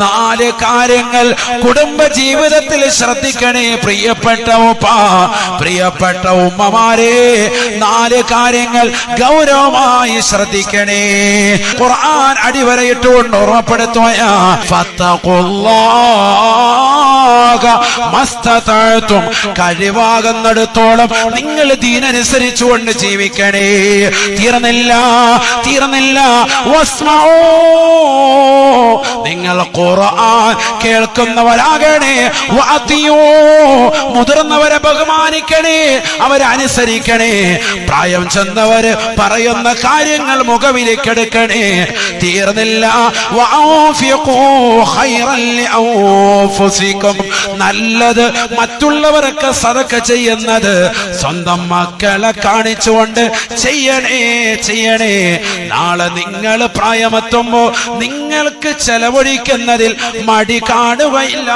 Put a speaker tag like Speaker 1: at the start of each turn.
Speaker 1: നാല് കാര്യങ്ങൾ കുടുംബ ജീവിതത്തിൽ ശ്രദ്ധിക്കണേ പ്രിയപ്പെട്ട ഉപ്പ, പ്രിയപ്പെട്ട ഉമ്മമാരെ. നാല് കാര്യങ്ങൾ ഗൗരവമായി ശ്രദ്ധിക്കണേ. ഖുർആൻ അടിവരയിട്ടുകൊണ്ട് ഓർമ്മപ്പെടുത്തുകയാ, ഫത്തഖുല്ലാഹ മസ്തതഅതും, കഴിവാകുന്നിടത്തോളം നിങ്ങൾ ദീനനുസരിച്ചുകൊണ്ട് ജീവിക്കണേ. തീർന്നില്ല വസ്മഊ, നിങ്ങൾ ഖുർആൻ കേൾക്കുന്നവരാകണേ. വഅതിയൂ, മുതിർന്നവരെ ബഹുമാനിക്കണേ, അവരെ അനുസരിക്കണേ. പ്രായം ചെന്നവര് പറയുന്ന കാര്യങ്ങൾ മുഖവിലേക്കെടുക്കണേ. തീർന്നില്ല വഅൻഫിഖൂ ഖൈറൻ ലിഅൻഫുസികും, നല്ലത് മറ്റുള്ളവർക്ക് സദഖ ചെയ്യുന്നത് സ്വന്തം മക്കളെ കാണിച്ചുകൊണ്ട് ചെയ്യണേ. നാളെ നിങ്ങൾ പ്രായമെത്തുമ്പോ നിങ്ങൾക്ക് ചെലവഴിക്കുന്നതിൽ മടി കാണുകയില്ല.